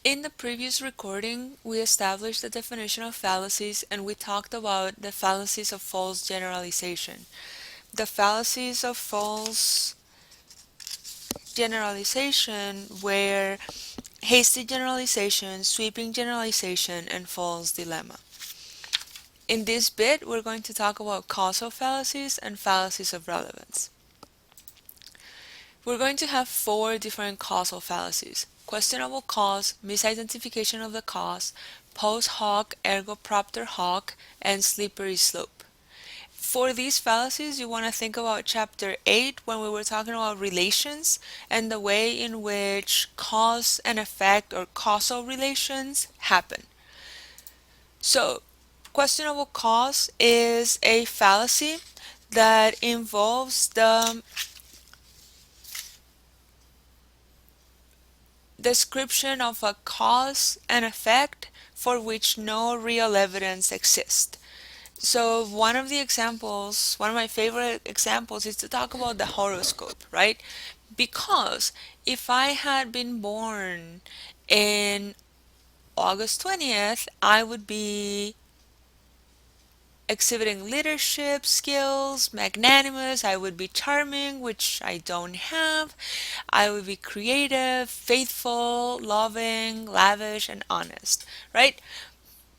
In the previous recording, we established the definition of fallacies and we talked about the fallacies of false generalization. The fallacies of false generalization were hasty generalization, sweeping generalization, and false dilemma. In this bit, we're going to talk about causal fallacies and fallacies of relevance. We're going to have four different causal fallacies: questionable cause, misidentification of the cause, post hoc ergo propter hoc, and slippery slope. For these fallacies, you want to think about chapter 8 when we were talking about relations and the way in which cause and effect or causal relations happen. So, questionable cause is a fallacy that involves the description of a cause and effect for which no real evidence exists. So one of the examples, one of my favorite examples is to talk about the horoscope, right? Because if I had been born in August 20th, I would be exhibiting leadership skills, magnanimous, I would be charming, which I don't have. I would be creative, faithful, loving, lavish, and honest, right?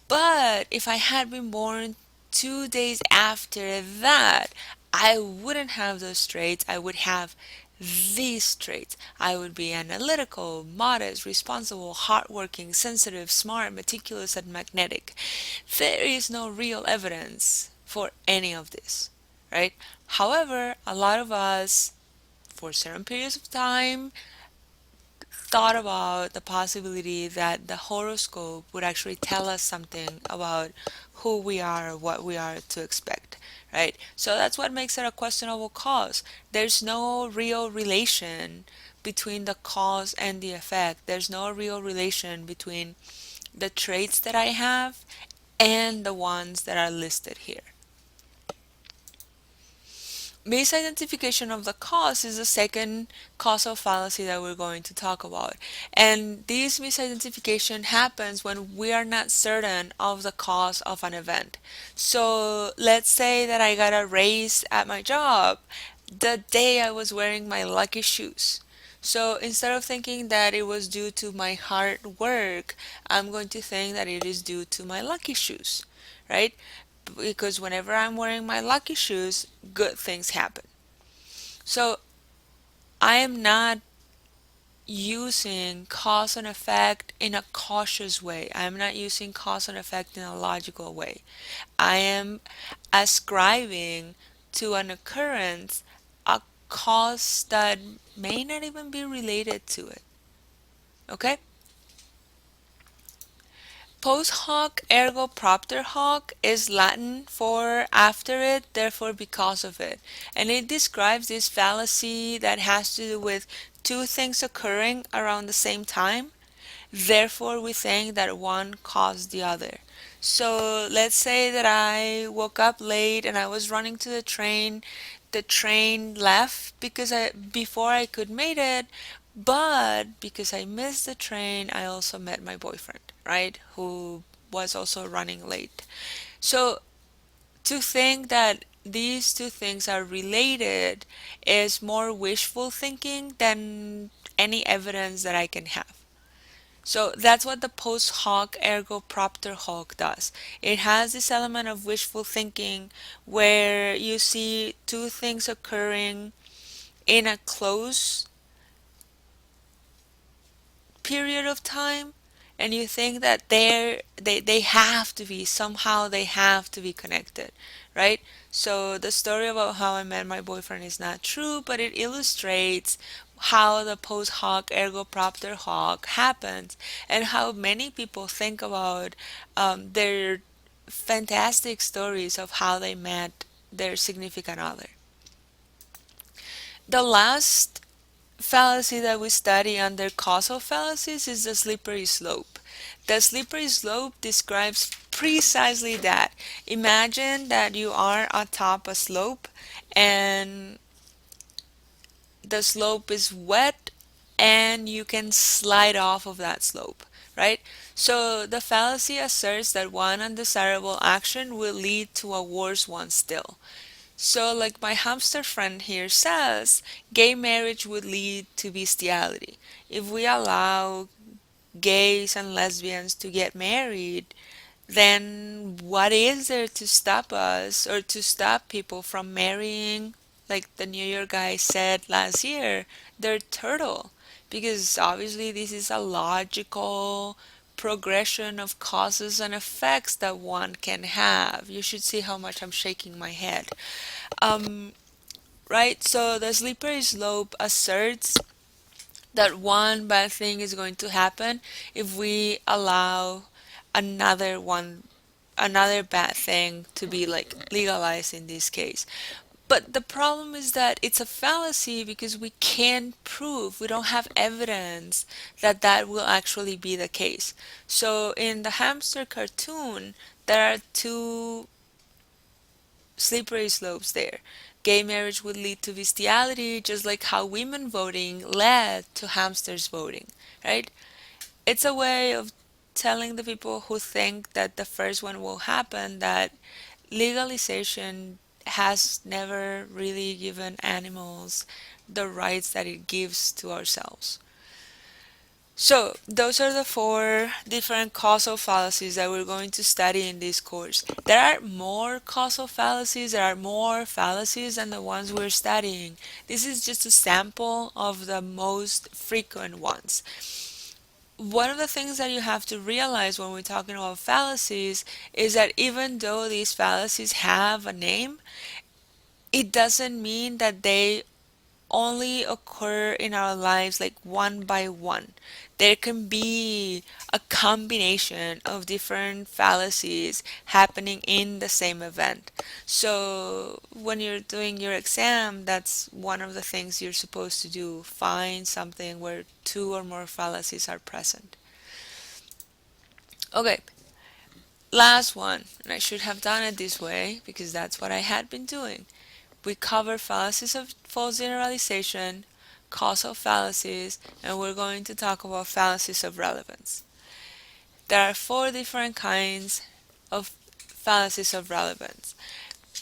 But if I had been born 2 days after that, I wouldn't have those traits. I would have these traits. I would be analytical, modest, responsible, hardworking, sensitive, smart, meticulous, and magnetic. There is no real evidence for any of this, right? However, a lot of us, for certain periods of time, thought about the possibility that the horoscope would actually tell us something about who we are or what we are to expect, right? So that's what makes it a questionable cause. There's no real relation between the cause and the effect. There's no real relation between the traits that I have and the ones that are listed here. Misidentification of the cause is the second causal fallacy that we're going to talk about. And this misidentification happens when we are not certain of the cause of an event. So let's say that I got a raise at my job the day I was wearing my lucky shoes. So instead of thinking that it was due to my hard work, I'm going to think that it is due to my lucky shoes, right? Because whenever I'm wearing my lucky shoes, good things happen. So I am not using cause and effect in a cautious way. I am not using cause and effect in a logical way. I am ascribing to an occurrence a cause that may not even be related to it. Okay? Post hoc ergo propter hoc is Latin for after it, therefore because of it. And it describes this fallacy that has to do with two things occurring around the same time. Therefore, we think that one caused the other. So let's say that I woke up late and I was running to the train. The train left before I could make it, but because I missed the train, I also met my boyfriend, right? Who was also running late. So to think that these two things are related is more wishful thinking than any evidence that I can have. So that's what the post hoc ergo propter hoc does. It has this element of wishful thinking where you see two things occurring in a close period of time and you think that they have to be somehow they have to be connected, right? So the story about how I met my boyfriend is not true, but it illustrates how the post hoc ergo propter hoc happens and how many people think about their fantastic stories of how they met their significant other. The last fallacy that we study under causal fallacies is the slippery slope. The slippery slope describes precisely that. Imagine that you are atop a slope and the slope is wet and you can slide off of that slope, right? So the fallacy asserts that one undesirable action will lead to a worse one still. So, like my hamster friend here says, gay marriage would lead to bestiality. If we allow gays and lesbians to get married, then what is there to stop us or to stop people from marrying, like the New York guy said last year, their turtle? Because obviously this is a logical progression of causes and effects that one can have. You should see how much I'm shaking my head. Um, right? So the slippery slope asserts that one bad thing is going to happen if we allow another one another bad thing to be like legalized in this case. But the problem is that it's a fallacy because we can't prove, we don't have evidence that that will actually be the case. So in the hamster cartoon, there are two slippery slopes there. Gay marriage would lead to bestiality, just like how women voting led to hamsters voting, right? It's a way of telling the people who think that the first one will happen that legalization has never really given animals the rights that it gives to ourselves. So, those are the four different causal fallacies that we're going to study in this course. There are more causal fallacies, there are more fallacies than the ones we're studying. This is just a sample of the most frequent ones. One of the things that you have to realize when we're talking about fallacies is that even though these fallacies have a name, it doesn't mean that they only occur in our lives like one by one. There can be a combination of different fallacies happening in the same event. So when you're doing your exam, that's one of the things you're supposed to do. Find something where two or more fallacies are present. Okay, last one. And I should have done it this way because that's what I had been doing. We cover fallacies of false generalization, causal fallacies, and we're going to talk about fallacies of relevance. There are four different kinds of fallacies of relevance.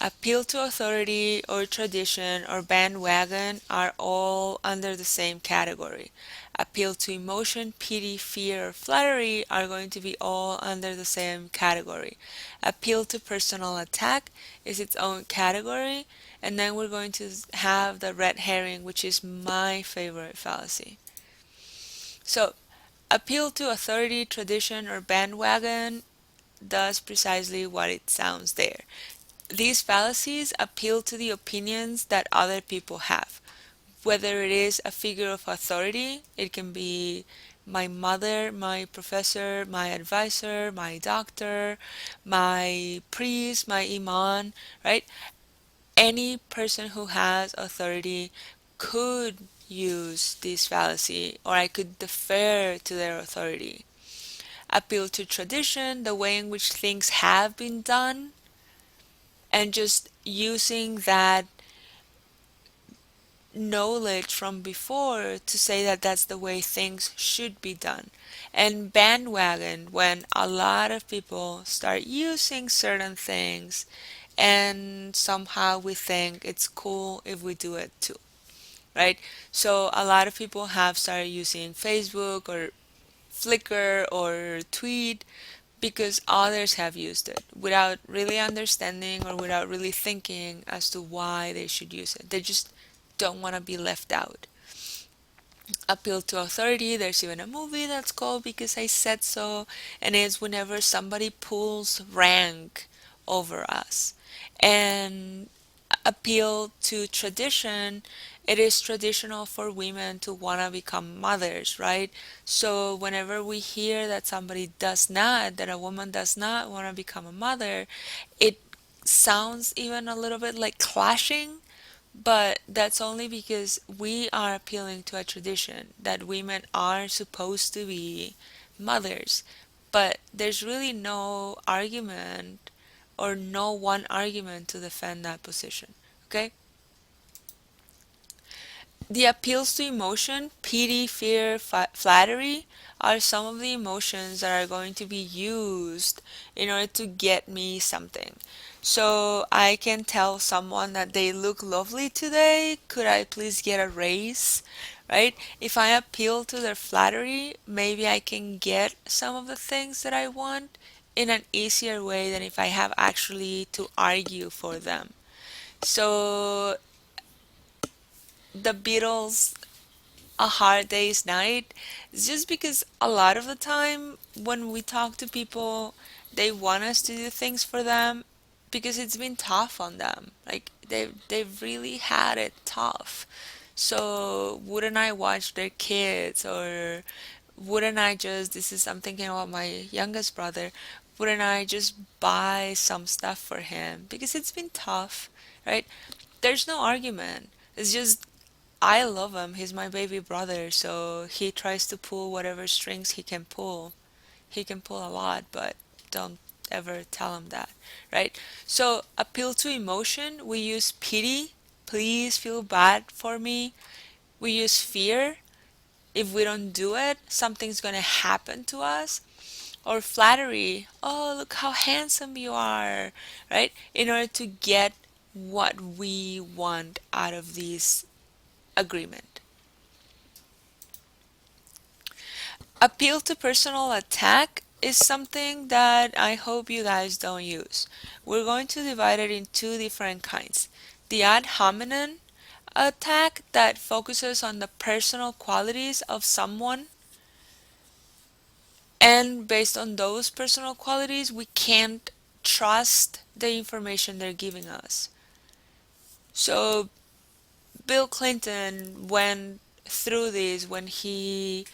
Appeal to authority or tradition or bandwagon are all under the same category. Appeal to emotion, pity, fear, or flattery are going to be all under the same category. Appeal to personal attack is its own category, and then we're going to have the red herring, which is my favorite fallacy. So, appeal to authority, tradition, or bandwagon does precisely what it sounds there. These fallacies appeal to the opinions that other people have. Whether it is a figure of authority, it can be my mother, my professor, my advisor, my doctor, my priest, my imam, right? Any person who has authority could use this fallacy, or I could defer to their authority. Appeal to tradition, the way in which things have been done, and just using that knowledge from before to say that that's the way things should be done. And bandwagon, when a lot of people start using certain things and somehow we think it's cool if we do it too, right? So a lot of people have started using Facebook or Flickr or Tweet because others have used it without really understanding or without really thinking as to why they should use it. They just don't want to be left out. Appeal to authority, there's even a movie that's called Because I Said So, and it's whenever somebody pulls rank over us. And appeal to tradition, it is traditional for women to want to become mothers, right? So whenever we hear that somebody does not, that a woman does not want to become a mother, it sounds even a little bit like clashing, but that's only because we are appealing to a tradition that women are supposed to be mothers. But there's really no argument or no one argument to defend that position. Okay? The appeals to emotion, pity, fear, flattery, are some of the emotions that are going to be used in order to get me something. So I can tell someone that they look lovely today. Could I please get a raise? Right? If I appeal to their flattery, maybe I can get some of the things that I want in an easier way than if I have actually to argue for them. So the Beatles, A Hard Day's Night, is just because a lot of the time when we talk to people, they want us to do things for them because it's been tough on them. Like they've really had it tough. So wouldn't I watch their kids, or wouldn't I just, this is I'm thinking about my youngest brother, wouldn't I just buy some stuff for him because it's been tough, right? There's no argument. It's just I love him. He's my baby brother, so he tries to pull whatever strings he can pull. He can pull a lot, but don't ever tell him that, right? So, appeal to emotion, we use pity, please feel bad for me. We use fear, if we don't do it, something's gonna happen to us. Or flattery, oh, look how handsome you are, right? In order to get what we want out of this agreement. Appeal to personal attack is something that I hope you guys don't use. We're going to divide it in two different kinds. The ad hominem attack that focuses on the personal qualities of someone, and based on those personal qualities, we can't trust the information they're giving us. So, Bill Clinton went through this when it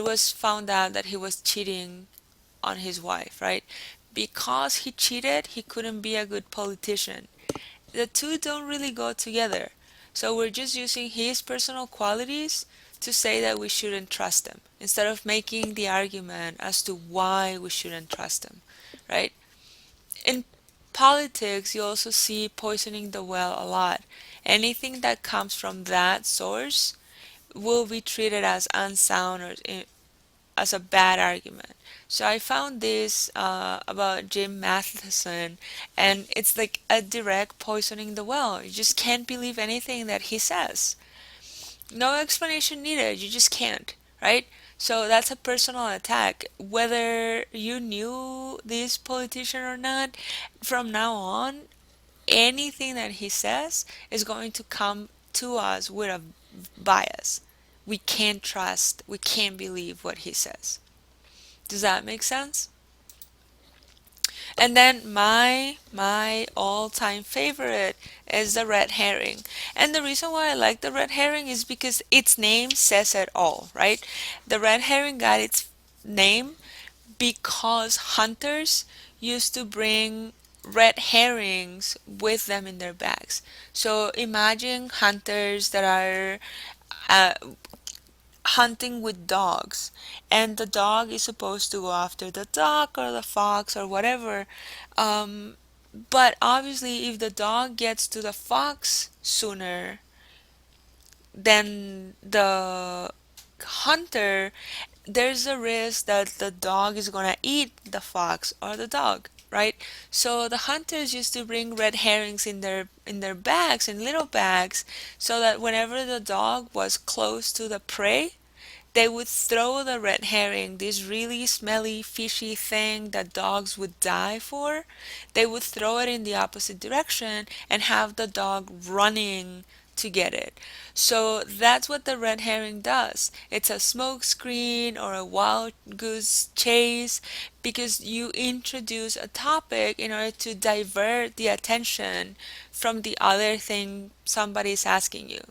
was found out that he was cheating on his wife, right? Because he cheated, he couldn't be a good politician. The two don't really go together. So we're just using his personal qualities to say that we shouldn't trust him instead of making the argument as to why we shouldn't trust him, right? In politics, you also see poisoning the well a lot. Anything that comes from that source will be treated as unsound or as a bad argument. So I found this about Jim Matheson, and it's like a direct poisoning the well. You just can't believe anything that he says. No explanation needed. You just can't, right? So that's a personal attack. Whether you knew this politician or not, from now on, anything that he says is going to come to us with a bias. We can't trust, we can't believe what he says. Does that make sense? And then my all-time favorite is the red herring. And the reason why I like the red herring is because its name says it all, right? The red herring got its name because hunters used to bring red herrings with them in their bags. So imagine hunters that are uh, hunting with dogs, and the dog is supposed to go after the duck or the fox or whatever. But obviously, if the dog gets to the fox sooner than the hunter, there's a risk that the dog is gonna eat the fox or the dog, right? So the hunters used to bring red herrings in their bags, in little bags, so that whenever the dog was close to the prey, they would throw the red herring, this really smelly, fishy thing that dogs would die for. They would throw it in the opposite direction and have the dog running to get it. So that's what the red herring does. It's a smoke screen or a wild goose chase because you introduce a topic in order to divert the attention from the other thing somebody's asking you.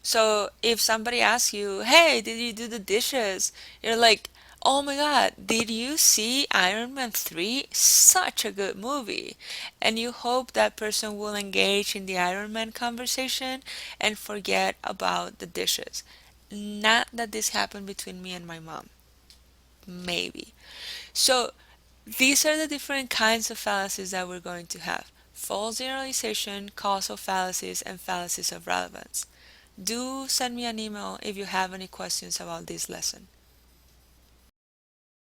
So if somebody asks you, hey, did you do the dishes? You're like, oh my God, did you see Iron Man 3? Such a good movie. And you hope that person will engage in the Iron Man conversation and forget about the dishes. Not that this happened between me and my mom. Maybe. So these are the different kinds of fallacies that we're going to have. False generalization, causal fallacies, and fallacies of relevance. Do send me an email if you have any questions about this lesson.